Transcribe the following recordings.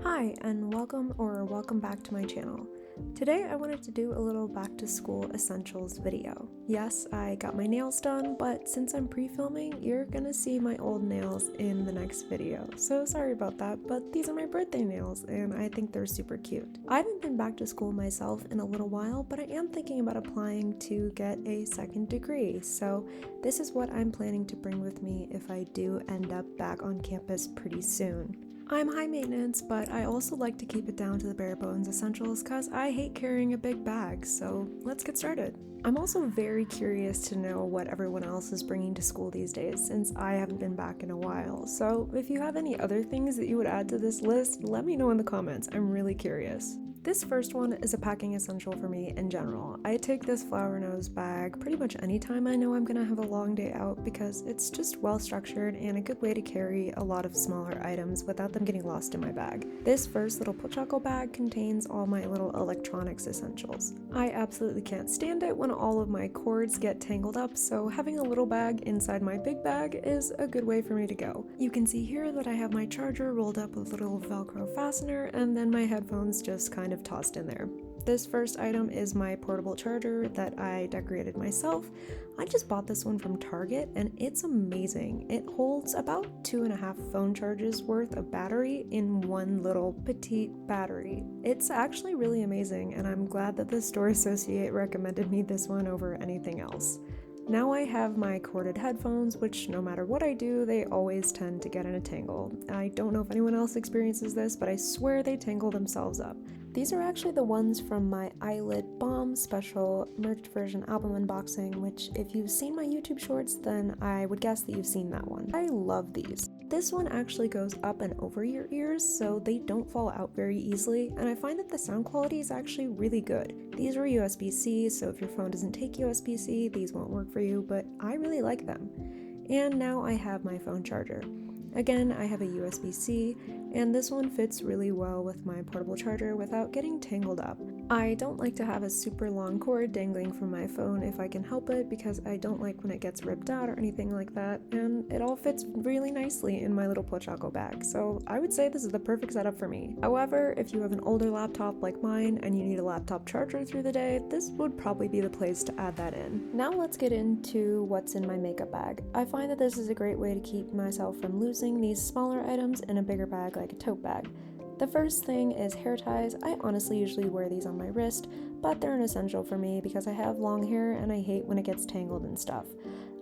Hi, and welcome back to my channel. Today I wanted to do a little back to school essentials video. Yes, I got my nails done, but since I'm pre-filming, you're gonna see my old nails in the next video. So sorry about that, but these are my birthday nails and I think they're super cute. I haven't been back to school myself in a little while, but I am thinking about applying to get a second degree. So this is what I'm planning to bring with me if I do end up back on campus pretty soon. I'm high maintenance, but I also like to keep it down to the bare bones essentials because I hate carrying a big bag, so let's get started. I'm also very curious to know what everyone else is bringing to school these days since I haven't been back in a while, so if you have any other things that you would add to this list, let me know in the comments. I'm really curious. This first one is a packing essential for me in general. I take this flower nose bag pretty much anytime I know I'm gonna have a long day out because it's just well structured and a good way to carry a lot of smaller items without them getting lost in my bag. This first little Pochacco bag contains all my little electronics essentials. I absolutely can't stand it when all of my cords get tangled up, so having a little bag inside my big bag is a good way for me to go. You can see here that I have my charger rolled up with a little Velcro fastener and then my headphones just kind of tossed in there. This first item is my portable charger that I decorated myself. I just bought this one from Target and it's amazing. It holds about 2.5 phone charges worth of battery in one little petite battery. It's actually really amazing and I'm glad that the store associate recommended me this one over anything else. Now I have my corded headphones, which no matter what I do, they always tend to get in a tangle. I don't know if anyone else experiences this, but I swear they tangle themselves up. These are actually the ones from my Eyelid Balm special merged version album unboxing, which if you've seen my YouTube shorts, then I would guess that you've seen that one. I love these. This one actually goes up and over your ears, so they don't fall out very easily, and I find that the sound quality is actually really good. These are USB-C, so if your phone doesn't take USB-C, these won't work for you, but I really like them. And now I have my phone charger. Again, I have a USB-C, and this one fits really well with my portable charger without getting tangled up. I don't like to have a super long cord dangling from my phone if I can help it because I don't like when it gets ripped out or anything like that, and it all fits really nicely in my little Pochacco bag, so I would say this is the perfect setup for me. However, if you have an older laptop like mine and you need a laptop charger through the day, this would probably be the place to add that in. Now let's get into what's in my makeup bag. I find that this is a great way to keep myself from losing these smaller items in a bigger bag like a tote bag. The first thing is hair ties. I honestly usually wear these on my wrist, but they're an essential for me because I have long hair and I hate when it gets tangled and stuff.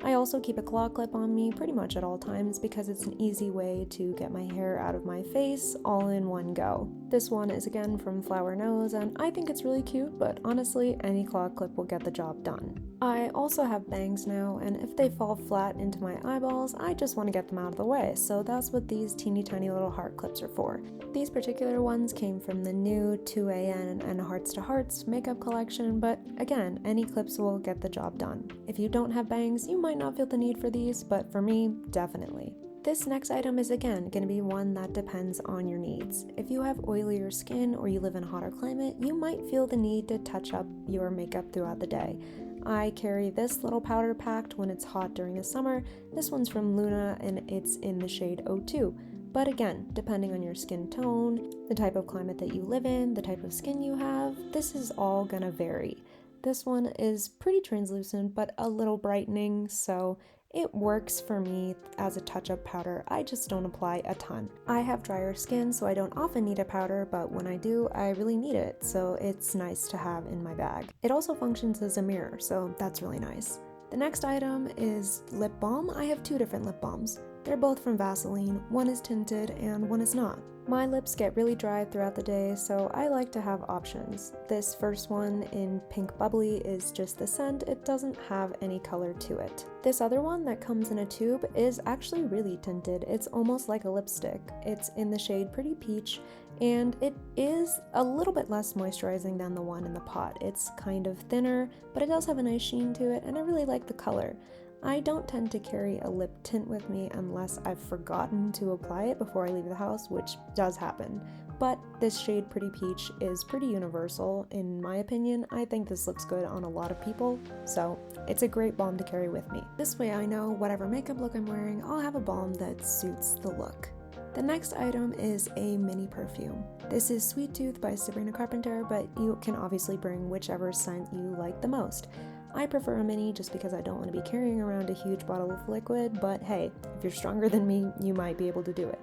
I also keep a claw clip on me pretty much at all times because it's an easy way to get my hair out of my face all in one go. This one is again from Flower Nose and I think it's really cute, but honestly any claw clip will get the job done. I also have bangs now, and if they fall flat into my eyeballs, I just want to get them out of the way, so that's what these teeny tiny little heart clips are for. These particular ones came from the new 2AN and Hearts to Hearts makeup collection, but again, any clips will get the job done. If you don't have bangs, you might not feel the need for these, but for me, definitely. This next item is again going to be one that depends on your needs. If you have oilier skin or you live in a hotter climate, you might feel the need to touch up your makeup throughout the day. I carry this little powder packed when it's hot during the summer. This one's from Luna and it's in the shade 02. But again, depending on your skin tone, the type of climate that you live in, the type of skin you have, this is all gonna vary. This one is pretty translucent but a little brightening, so it works for me as a touch-up powder. I just don't apply a ton. I have drier skin, so I don't often need a powder, but when I do, I really need it, so it's nice to have in my bag. It also functions as a mirror, so that's really nice. The next item is lip balm. I have two different lip balms. They're both from Vaseline. One is tinted and one is not. My lips get really dry throughout the day, so I like to have options. This first one in Pink Bubbly is just the scent, it doesn't have any color to it. This other one that comes in a tube is actually really tinted. It's almost like a lipstick. It's in the shade Pretty Peach, and it is a little bit less moisturizing than the one in the pot. It's kind of thinner, but it does have a nice sheen to it, and I really like the color. I don't tend to carry a lip tint with me unless I've forgotten to apply it before I leave the house, which does happen. But this shade Pretty Peach is pretty universal in my opinion. I think this looks good on a lot of people, so it's a great balm to carry with me. This way I know whatever makeup look I'm wearing, I'll have a balm that suits the look. The next item is a mini perfume. This is Sweet Tooth by Sabrina Carpenter, but you can obviously bring whichever scent you like the most. I prefer a mini just because I don't want to be carrying around a huge bottle of liquid, but hey, if you're stronger than me, you might be able to do it.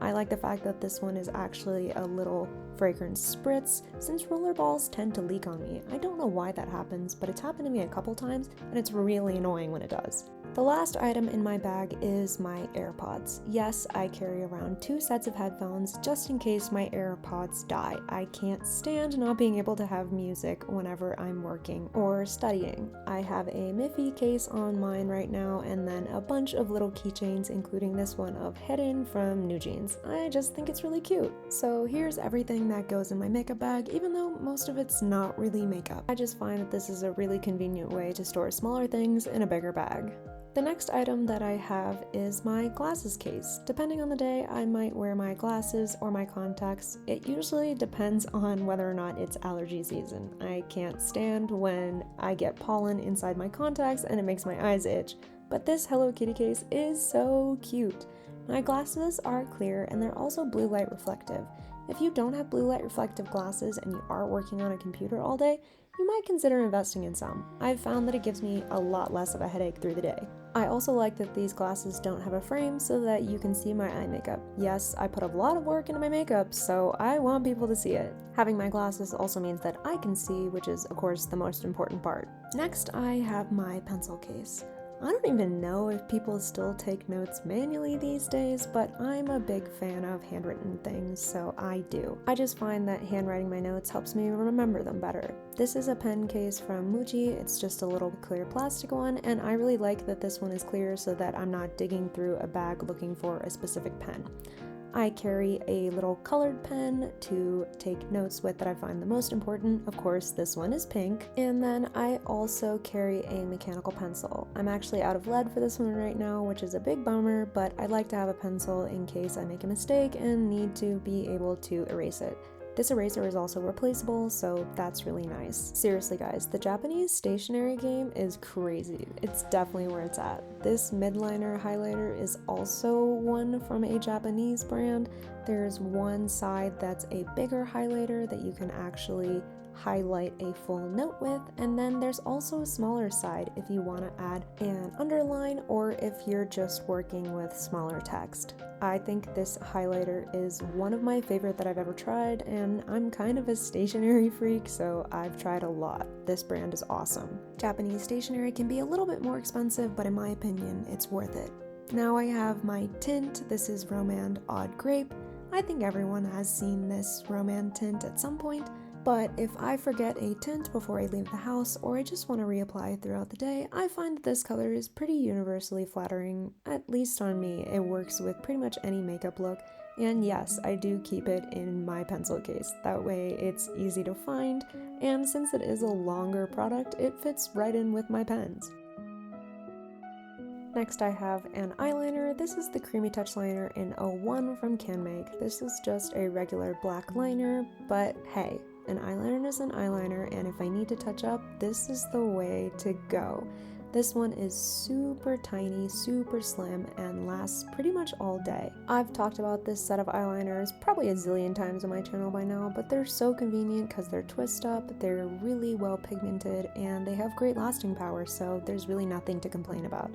I like the fact that this one is actually a little fragrance spritz, since rollerballs tend to leak on me. I don't know why that happens, but it's happened to me a couple times, and it's really annoying when it does. The last item in my bag is my AirPods. Yes, I carry around 2 sets of headphones just in case my AirPods die. I can't stand not being able to have music whenever I'm working or studying. I have a Miffy case on mine right now, and then a bunch of little keychains, including this one of Hidden from New Jeans. I just think it's really cute. So here's everything that goes in my makeup bag, even though most of it's not really makeup. I just find that this is a really convenient way to store smaller things in a bigger bag. The next item that I have is my glasses case. Depending on the day, I might wear my glasses or my contacts. It usually depends on whether or not it's allergy season. I can't stand when I get pollen inside my contacts and it makes my eyes itch, but this Hello Kitty case is so cute. My glasses are clear and they're also blue light reflective. If you don't have blue light reflective glasses and you are working on a computer all day, you might consider investing in some. I've found that it gives me a lot less of a headache through the day. I also like that these glasses don't have a frame so that you can see my eye makeup. Yes, I put a lot of work into my makeup, so I want people to see it. Having my glasses also means that I can see, which is of course the most important part. Next, I have my pencil case. I don't even know if people still take notes manually these days, but I'm a big fan of handwritten things, so I do. I just find that handwriting my notes helps me remember them better. This is a pen case from Muji. It's just a little clear plastic one, and I really like that this one is clear so that I'm not digging through a bag looking for a specific pen. I carry a little colored pen to take notes with that I find the most important. Of course, this one is pink. And then I also carry a mechanical pencil. I'm actually out of lead for this one right now, which is a big bummer, but I like to have a pencil in case I make a mistake and need to be able to erase it. This eraser is also replaceable, so that's really nice. Seriously guys, the Japanese stationery game is crazy. It's definitely where it's at. This midliner highlighter is also one from a Japanese brand. There's one side that's a bigger highlighter that you can actually highlight a full note with, and then there's also a smaller side if you want to add an underline or if you're just working with smaller text. I think this highlighter is one of my favorite that I've ever tried, and I'm kind of a stationery freak, so I've tried a lot. This brand is awesome. Japanese stationery can be a little bit more expensive, but in my opinion, it's worth it. Now I have my tint. This is Romand Oud Grape. I think everyone has seen this Romand tint at some point. But if I forget a tint before I leave the house, or I just want to reapply throughout the day, I find that this color is pretty universally flattering, at least on me. It works with pretty much any makeup look, and yes, I do keep it in my pencil case. That way it's easy to find, and since it is a longer product, it fits right in with my pens. Next I have an eyeliner. This is the Creamy Touch liner in 01 from CanMake. This is just a regular black liner, but hey, an eyeliner is an eyeliner, and if I need to touch up, this is the way to go. This one is super tiny, super slim, and lasts pretty much all day. I've talked about this set of eyeliners probably a zillion times on my channel by now, but they're so convenient because they're twist up, they're really well pigmented, and they have great lasting power, so there's really nothing to complain about.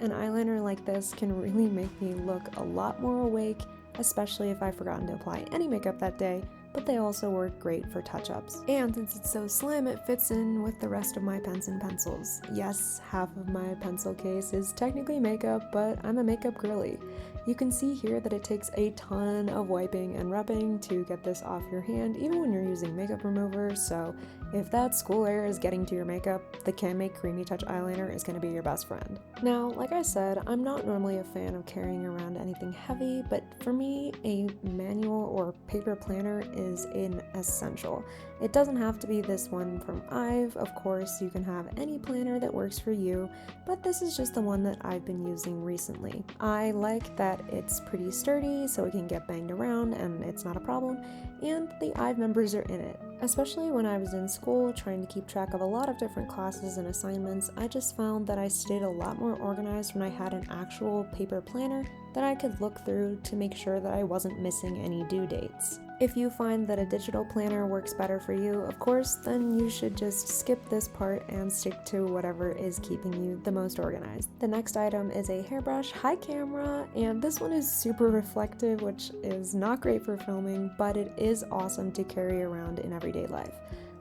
An eyeliner like this can really make me look a lot more awake, especially if I've forgotten to apply any makeup that day, but they also work great for touch-ups. And since it's so slim, it fits in with the rest of my pens and pencils. Yes, half of my pencil case is technically makeup, but I'm a makeup girly. You can see here that it takes a ton of wiping and rubbing to get this off your hand, even when you're using makeup remover, so if that school air is getting to your makeup, the CanMake Creamy Touch eyeliner is going to be your best friend. Now, like I said, I'm not normally a fan of carrying around anything heavy, but for me, a manual or paper planner is an essential. It doesn't have to be this one from Ive, of course, you can have any planner that works for you, but this is just the one that I've been using recently. I like that it's pretty sturdy, so it can get banged around and it's not a problem, and the Ive members are in it. Especially when I was in school trying to keep track of a lot of different classes and assignments, I just found that I stayed a lot more organized when I had an actual paper planner that I could look through to make sure that I wasn't missing any due dates. If you find that a digital planner works better for you, of course, then you should just skip this part and stick to whatever is keeping you the most organized. The next item is a hairbrush. Hi camera! And this one is super reflective, which is not great for filming, but it is awesome to carry around in everyday life.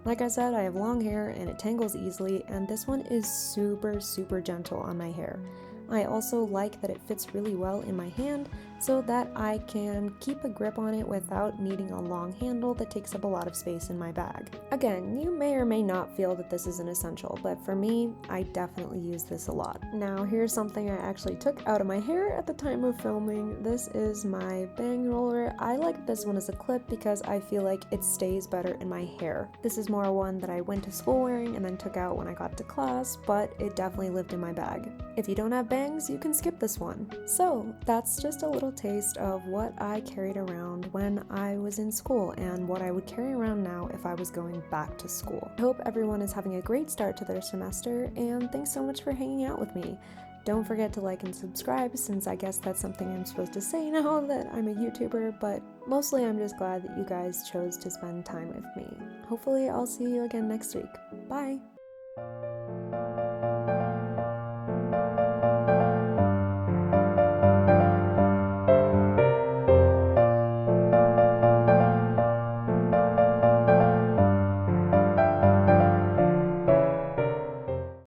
Like I said, I have long hair and it tangles easily, and this one is super gentle on my hair. I also like that it fits really well in my hand so that I can keep a grip on it without needing a long handle that takes up a lot of space in my bag. Again, you may or may not feel that this is an essential, but for me, I definitely use this a lot. Now, here's something I actually took out of my hair at the time of filming. This is my bang roller. I like this one as a clip because I feel like it stays better in my hair. This is more one that I went to school wearing and then took out when I got to class, but it definitely lived in my bag. If you don't have bangs, you can skip this one. So that's just a little taste of what I carried around when I was in school and what I would carry around now if I was going back to school. I hope everyone is having a great start to their semester, and thanks so much for hanging out with me. Don't forget to like and subscribe, since I guess that's something I'm supposed to say now that I'm a YouTuber, but mostly I'm just glad that you guys chose to spend time with me. Hopefully I'll see you again next week. Bye!